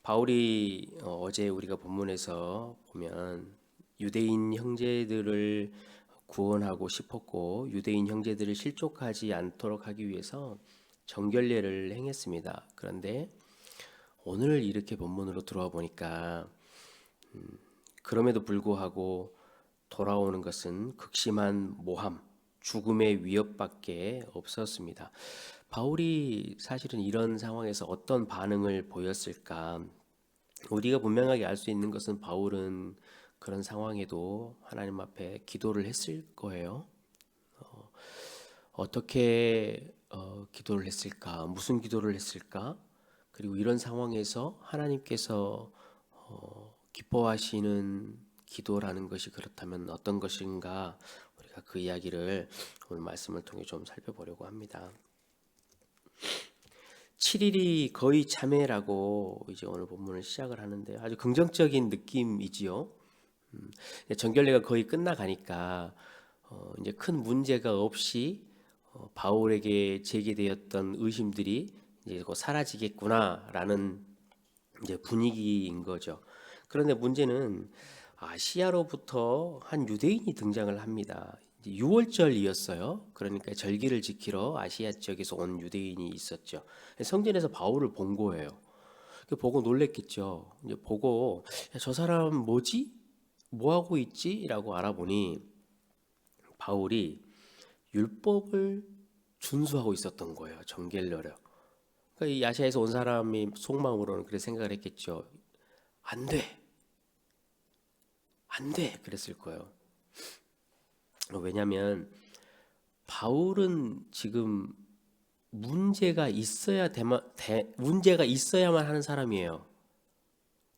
바울이 어제 우리가 본문에서 보면 유대인 형제들을 구원하고 싶었고 유대인 형제들을 실족하지 않도록 하기 위해서 정결례를 행했습니다. 그런데 오늘 이렇게 본문으로 들어와 보니까 그럼에도 불구하고 돌아오는 것은 극심한 모함, 죽음의 위협밖에 없었습니다. 바울이 사실은 이런 상황에서 어떤 반응을 보였을까? 우리가 분명하게 알 수 있는 것은 바울은 그런 상황에도 하나님 앞에 기도를 했을 거예요. 어떻게 기도를 했을까? 무슨 기도를 했을까? 그리고 이런 상황에서 하나님께서 기뻐하시는 기도라는 것이 그렇다면 어떤 것인가? 우리가 그 이야기를 오늘 말씀을 통해 좀 살펴보려고 합니다. 7일이 거의 참회라고 이제 오늘 본문을 시작을 하는데 아주 긍정적인 느낌이지요. 정결례가 거의 끝나가니까 이제 큰 문제가 없이 바울에게 제기되었던 의심들이 이제 곧 사라지겠구나라는 이제 분위기인 거죠. 그런데 문제는 아시아로부터 한 유대인이 등장을 합니다. 이제 유월절이었어요. 그러니까 절기를 지키러 아시아 지역에서 온 유대인이 있었죠. 성전에서 바울을 본 거예요. 보고 놀랬겠죠. 이제 보고 야, 저 사람 뭐지? 뭐 하고 있지? 라고 알아보니 바울이 율법을 준수하고 있었던 거예요. 정결례를. 그러니까 이 아시아에서 온 사람이 속마음으로는 그렇게 생각을 했겠죠. 안 돼, 안 돼, 그랬을 거예요. 왜냐하면 바울은 지금 문제가 있어야만 하는 사람이에요.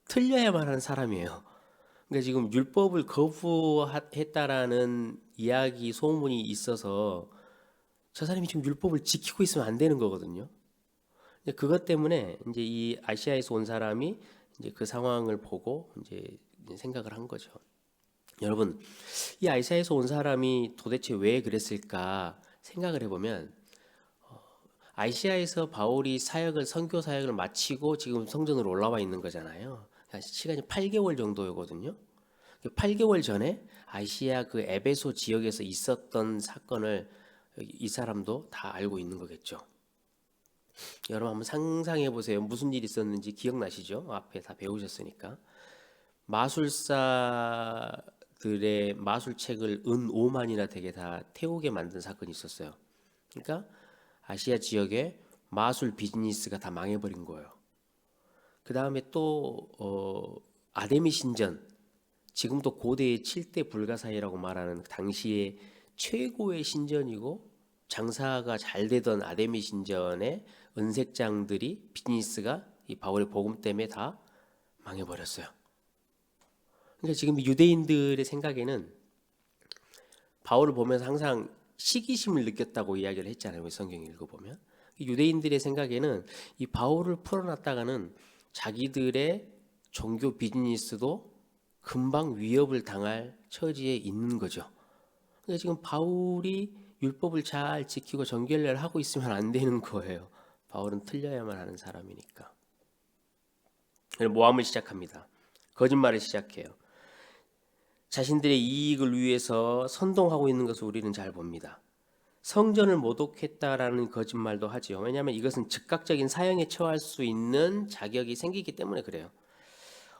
틀려야만 하는 사람이에요. 그러니까 지금 율법을 거부했다라는 이야기 소문이 있어서 저 사람이 지금 율법을 지키고 있으면 안 되는 거거든요. 그것 때문에 이제 이 아시아에서 온 사람이 이제 그 상황을 보고 이제 생각을 한 거죠. 여러분, 이 아시아에서 온 사람이 도대체 왜 그랬을까 생각을 해보면 아시아에서 바울이 선교 사역을 마치고 지금 성전으로 올라와 있는 거잖아요. 시간이 8개월 정도였거든요. 8개월 전에 아시아 그 에베소 지역에서 있었던 사건을 이 사람도 다 알고 있는 거겠죠. 여러분 한번 상상해 보세요. 무슨 일이 있었는지 기억나시죠? 앞에 다 배우셨으니까. 마술사들의 마술책을 은 5만이나 되게 다 태우게 만든 사건이 있었어요. 그러니까 아시아 지역의 마술 비즈니스가 다 망해버린 거예요. 그 다음에 또 아데미 신전, 지금도 고대의 7대 불가사의라고 말하는 당시의 최고의 신전이고 장사가 잘 되던 아데미 신전의 은색장들이 비즈니스가 이 바울의 복음 때문에 다 망해버렸어요. 그러니까 지금 유대인들의 생각에는 바울을 보면서 항상 시기심을 느꼈다고 이야기를 했잖아요. 성경 읽어보면 유대인들의 생각에는 이 바울을 풀어놨다가는 자기들의 종교 비즈니스도 금방 위협을 당할 처지에 있는 거죠. 그러니까 지금 바울이 율법을 잘 지키고 정결례를 하고 있으면 안 되는 거예요. 바울은 틀려야만 하는 사람이니까. 모함을 시작합니다. 거짓말을 시작해요. 자신들의 이익을 위해서 선동하고 있는 것을 우리는 잘 봅니다. 성전을 모독했다라는 거짓말도 하지요. 왜냐하면 이것은 즉각적인 사형에 처할 수 있는 자격이 생기기 때문에 그래요.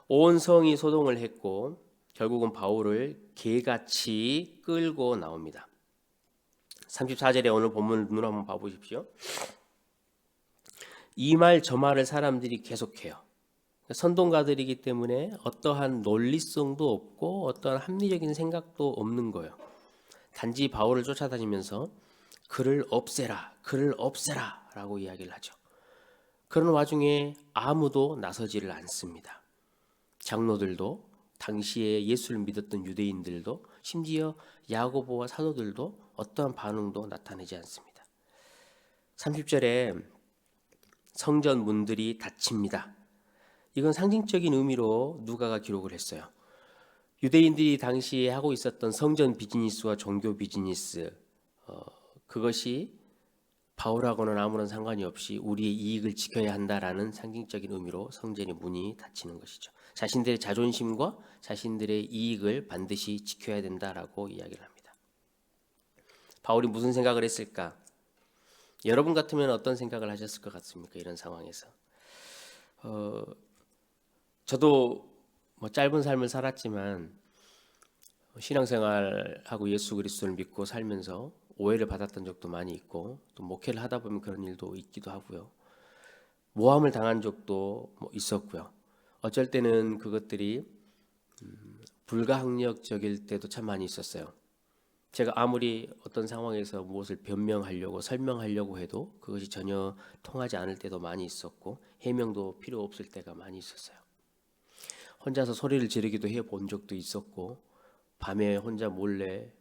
온 성이 소동을 했고 결국은 바울을 개같이 끌고 나옵니다. 34절에 오늘 본문을 눈으로 한번 봐보십시오. 이 말 저 말을 사람들이 계속해요. 선동가들이기 때문에 어떠한 논리성도 없고 어떠한 합리적인 생각도 없는 거예요. 단지 바울을 쫓아다니면서 그를 없애라, 그를 없애라 라고 이야기를 하죠. 그런 와중에 아무도 나서지를 않습니다. 장로들도 당시에 예수를 믿었던 유대인들도 심지어 야고보와 사도들도 어떠한 반응도 나타내지 않습니다. 30절에 성전 문들이 닫힙니다. 이건 상징적인 의미로 누가가 기록을 했어요. 유대인들이 당시에 하고 있었던 성전 비즈니스와 종교 비즈니스, 그것이 바울하고는 아무런 상관이 없이 우리의 이익을 지켜야 한다라는 상징적인 의미로 성전의 문이 닫히는 것이죠. 자신들의 자존심과 자신들의 이익을 반드시 지켜야 된다라고 이야기를 합니다. 바울이 무슨 생각을 했을까? 여러분 같으면 어떤 생각을 하셨을 것 같습니까? 이런 상황에서. 저도 뭐 짧은 삶을 살았지만 신앙생활하고 예수 그리스도를 믿고 살면서 오해를 받았던 적도 많이 있고 또 목회를 하다 보면 그런 일도 있기도 하고요. 모함을 당한 적도 뭐 있었고요. 어쩔 때는 그것들이 불가항력적일 때도 참 많이 있었어요. 제가 아무리 어떤 상황에서 무엇을 변명하려고 설명하려고 해도 그것이 전혀 통하지 않을 때도 많이 있었고 해명도 필요 없을 때가 많이 있었어요. 혼자서 소리를 지르기도 해본 적도 있었고 밤에 혼자 몰래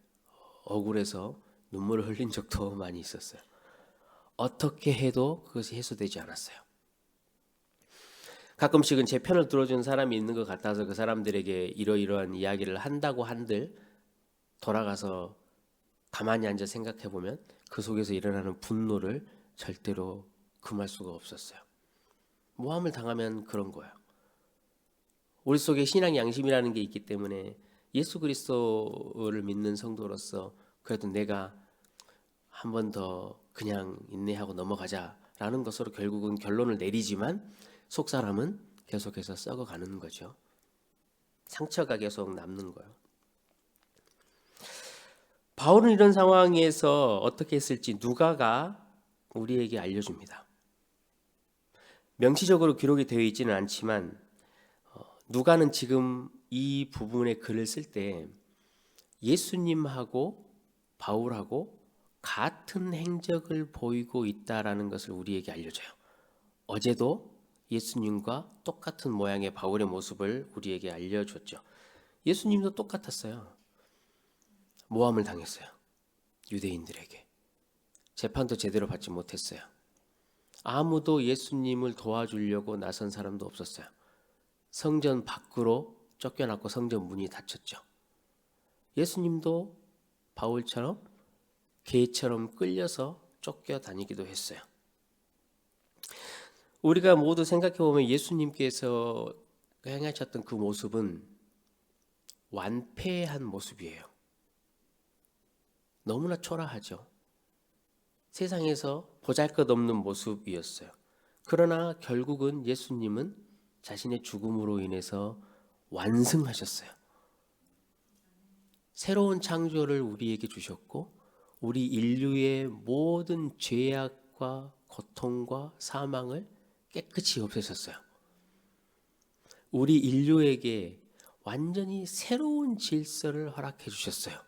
억울해서 눈물을 흘린 적도 많이 있었어요. 어떻게 해도 그것이 해소되지 않았어요. 가끔씩은 제 편을 들어주는 사람이 있는 것 같아서 그 사람들에게 이러이러한 이야기를 한다고 한들 돌아가서 가만히 앉아 생각해 보면 그 속에서 일어나는 분노를 절대로 금할 수가 없었어요. 모함을 당하면 그런 거예요. 우리 속에 신앙 양심이라는 게 있기 때문에 예수 그리스도를 믿는 성도로서 그래도 내가 한 번 더 그냥 인내하고 넘어가자라는 것으로 결국은 결론을 내리지만 속 사람은 계속해서 썩어가는 거죠. 상처가 계속 남는 거예요. 바울은 이런 상황에서 어떻게 했을지 누가가 우리에게 알려줍니다. 명시적으로 기록이 되어 있지는 않지만 누가는 지금 이 부분의 글을 쓸 때 예수님하고 바울하고 같은 행적을 보이고 있다라는 것을 우리에게 알려줘요. 어제도 예수님과 똑같은 모양의 바울의 모습을 우리에게 알려줬죠. 예수님도 똑같았어요. 모함을 당했어요. 유대인들에게. 재판도 제대로 받지 못했어요. 아무도 예수님을 도와주려고 나선 사람도 없었어요. 성전 밖으로 쫓겨났고 성전 문이 닫혔죠. 예수님도 바울처럼 개처럼 끌려서 쫓겨다니기도 했어요. 우리가 모두 생각해 보면 예수님께서 행하셨던 그 모습은 완패한 모습이에요. 너무나 초라하죠. 세상에서 보잘것없는 모습이었어요. 그러나 결국은 예수님은 자신의 죽음으로 인해서 완승하셨어요. 새로운 창조를 우리에게 주셨고 우리 인류의 모든 죄악과 고통과 사망을 깨끗이 없애셨어요. 우리 인류에게 완전히 새로운 질서를 허락해 주셨어요.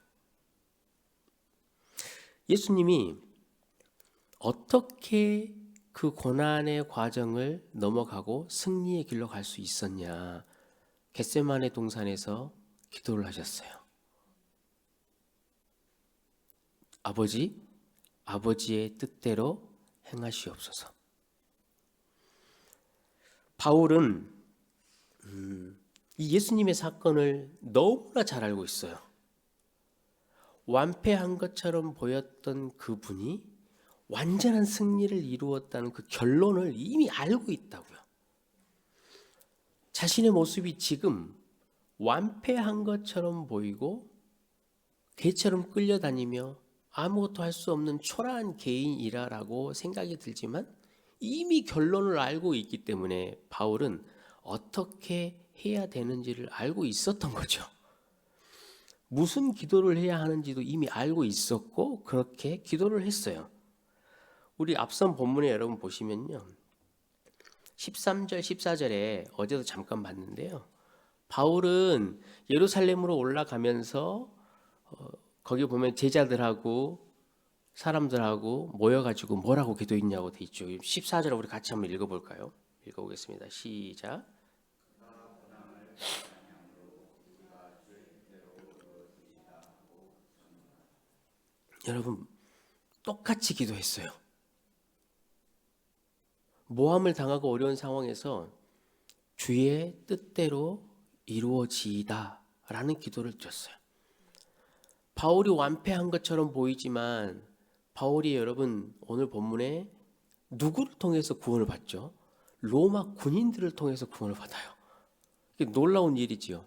예수님이 어떻게 그 고난의 과정을 넘어가고 승리의 길로 갈 수 있었냐? 겟세마네 동산에서 기도를 하셨어요. 아버지의 뜻대로 행하시옵소서. 바울은 이 예수님의 사건을 너무나 잘 알고 있어요. 완패한 것처럼 보였던 그분이 완전한 승리를 이루었다는 그 결론을 이미 알고 있다고요. 자신의 모습이 지금 완패한 것처럼 보이고 개처럼 끌려다니며 아무것도 할 수 없는 초라한 개인이라고 생각이 들지만 이미 결론을 알고 있기 때문에 바울은 어떻게 해야 되는지를 알고 있었던 거죠. 무슨 기도를 해야 하는지도 이미 알고 있었고 그렇게 기도를 했어요. 우리 앞선 본문에 여러분 보시면요. 13절 14절에 어제도 잠깐 봤는데요. 바울은 예루살렘으로 올라가면서 거기 보면 제자들하고 사람들하고 모여가지고 뭐라고 기도했냐고 돼 있죠. 14절 우리 같이 한번 읽어볼까요? 읽어보겠습니다. 시작. 여러분 똑같이 기도했어요. 모함을 당하고 어려운 상황에서 주의 뜻대로 이루어지이다 라는 기도를 드렸어요. 바울이 완패한 것처럼 보이지만 바울이 여러분 오늘 본문에 누구를 통해서 구원을 받죠? 로마 군인들을 통해서 구원을 받아요. 이게 놀라운 일이지요.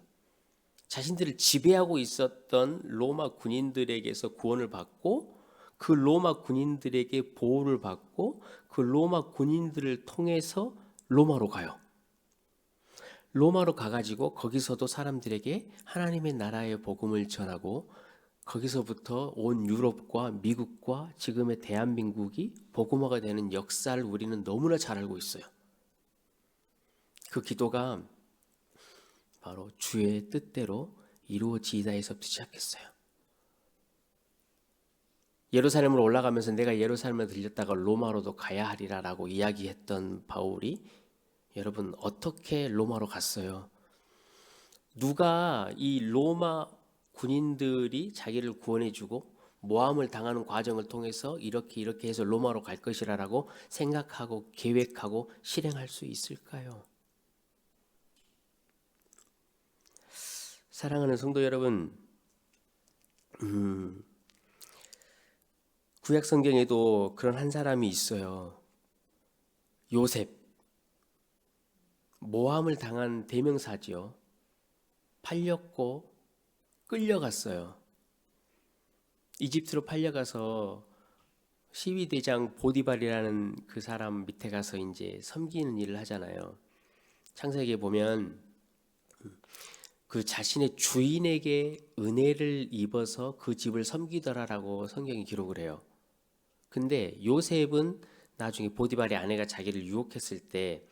자신들을 지배하고 있었던 로마 군인들에게서 구원을 받고 그 로마 군인들에게 보호를 받고 그 로마 군인들을 통해서 로마로 가요. 로마로 가가지고 거기서도 사람들에게 하나님의 나라의 복음을 전하고 거기서부터 온 유럽과 미국과 지금의 대한민국이 복음화가 되는 역사를 우리는 너무나 잘 알고 있어요. 그 기도가 바로 주의 뜻대로 이루어지다에서부터 시작했어요. 예루살렘으로 올라가면서 내가 예루살렘에 들렸다가 로마로도 가야 하리라라고 이야기했던 바울이 여러분 어떻게 로마로 갔어요? 누가 이 로마 군인들이 자기를 구원해주고 모함을 당하는 과정을 통해서 이렇게 해서 로마로 갈 것이라고 생각하고 계획하고 실행할 수 있을까요? 사랑하는 성도 여러분, 구약 성경에도 그런 한 사람이 있어요. 요셉. 모함을 당한 대명사지요. 팔렸고 끌려갔어요. 이집트로 팔려가서 시위대장 보디발이라는 그 사람 밑에 가서 이제 섬기는 일을 하잖아요. 창세기에 보면 그 자신의 주인에게 은혜를 입어서 그 집을 섬기더라라고 성경이 기록을 해요. 근데 요셉은 나중에 보디발의 아내가 자기를 유혹했을 때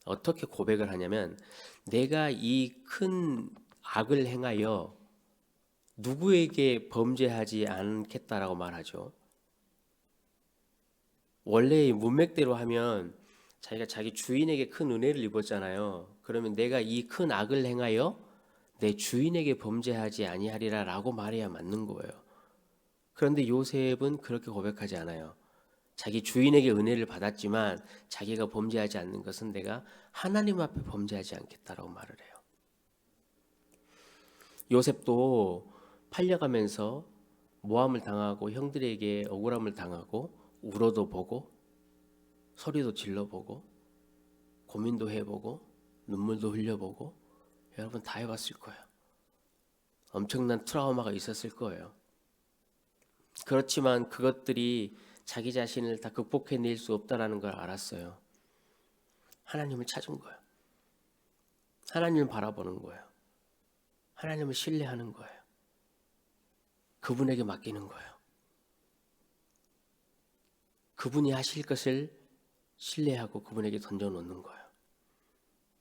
어떻게 고백을 하냐면 내가 이 큰 악을 행하여 누구에게 범죄하지 않겠다라고 말하죠. 원래 문맥대로 하면 자기가 자기 주인에게 큰 은혜를 입었잖아요. 그러면 내가 이 큰 악을 행하여 내 주인에게 범죄하지 아니하리라라고 말해야 맞는 거예요. 그런데 요셉은 그렇게 고백하지 않아요. 자기 주인에게 은혜를 받았지만 자기가 범죄하지 않는 것은 내가 하나님 앞에 범죄하지 않겠다라고 말을 해요. 요셉도 팔려가면서 모함을 당하고 형들에게 억울함을 당하고 울어도 보고 소리도 질러보고 고민도 해보고 눈물도 흘려보고 여러분 다 해봤을 거예요. 엄청난 트라우마가 있었을 거예요. 그렇지만 그것들이 자기 자신을 다 극복해낼 수 없다는 걸 알았어요. 하나님을 찾은 거예요. 하나님을 바라보는 거예요. 하나님을 신뢰하는 거예요. 그분에게 맡기는 거예요. 그분이 하실 것을 신뢰하고 그분에게 던져놓는 거예요.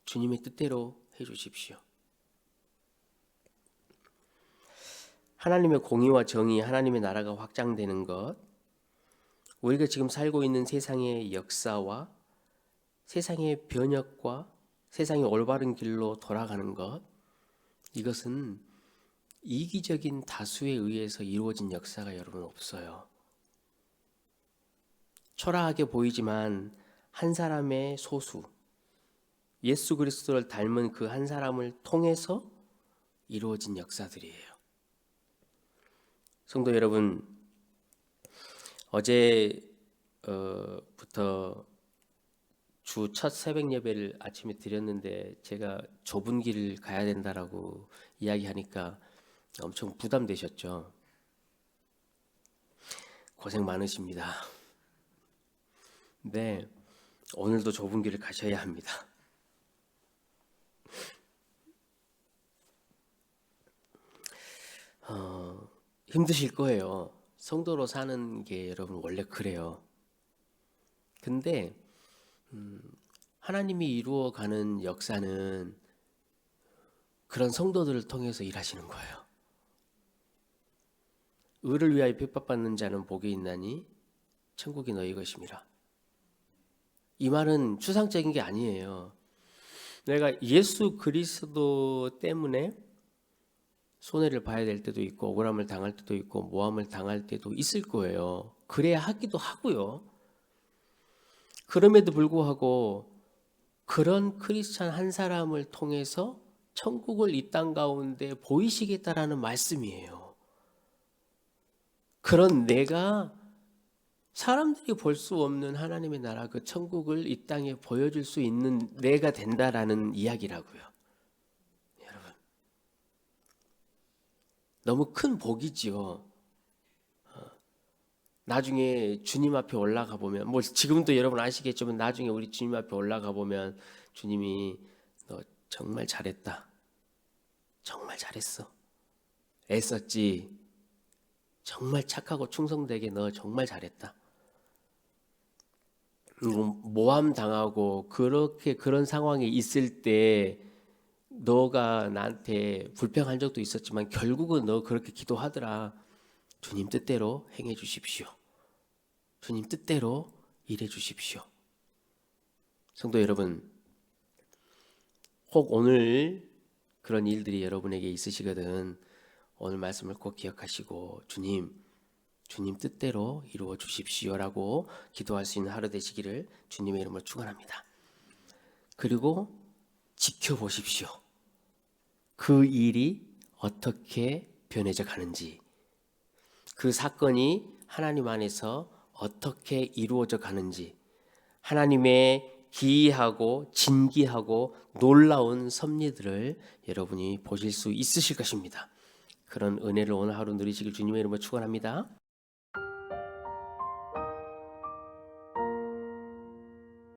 주님의 뜻대로 해주십시오. 하나님의 공의와 정의, 하나님의 나라가 확장되는 것, 우리가 지금 살고 있는 세상의 역사와 세상의 변혁과 세상의 올바른 길로 돌아가는 것, 이것은 이기적인 다수에 의해서 이루어진 역사가 여러분 없어요. 초라하게 보이지만 한 사람의 소수, 예수 그리스도를 닮은 그 한 사람을 통해서 이루어진 역사들이에요. 성도 여러분, 어제부터 주 첫 새벽 예배를 아침에 드렸는데 제가 좁은 길을 가야 된다라고 이야기하니까 엄청 부담되셨죠? 고생 많으십니다. 네, 오늘도 좁은 길을 가셔야 합니다. 힘드실 거예요. 성도로 사는 게 여러분 원래 그래요. 근데 하나님이 이루어가는 역사는 그런 성도들을 통해서 일하시는 거예요. 의를 위하여 핍박받는 자는 복이 있나니 천국이 너희 것임이라. 이 말은 추상적인 게 아니에요. 내가 예수 그리스도 때문에 손해를 봐야 될 때도 있고 억울함을 당할 때도 있고 모함을 당할 때도 있을 거예요. 그래야 하기도 하고요. 그럼에도 불구하고 그런 크리스찬 한 사람을 통해서 천국을 이 땅 가운데 보이시겠다라는 말씀이에요. 그런 내가 사람들이 볼 수 없는 하나님의 나라 그 천국을 이 땅에 보여줄 수 있는 내가 된다라는 이야기라고요. 여러분, 너무 큰 복이지요. 나중에 주님 앞에 올라가 보면, 뭐 지금도 여러분 아시겠지만 나중에 우리 주님 앞에 올라가 보면 주님이 너 정말 잘했다. 정말 잘했어. 애썼지. 정말 착하고 충성되게 너 정말 잘했다. 모함 당하고 그렇게 그런 상황에 있을 때 너가 나한테 불평한 적도 있었지만 결국은 너 그렇게 기도하더라. 주님 뜻대로 행해 주십시오. 주님 뜻대로 일해 주십시오. 성도 여러분, 혹 오늘 그런 일들이 여러분에게 있으시거든 오늘 말씀을 꼭 기억하시고 주님 뜻대로 이루어 주십시오라고 기도할 수 있는 하루 되시기를 주님의 이름으로 축원합니다. 그리고 지켜보십시오. 그 일이 어떻게 변해져 가는지, 그 사건이 하나님 안에서 어떻게 이루어져 가는지, 하나님의 기이하고 진기하고 놀라운 섭리들을 여러분이 보실 수 있으실 것입니다. 그런 은혜를 오늘 하루 누리시길 주님의 이름으로 축원합니다.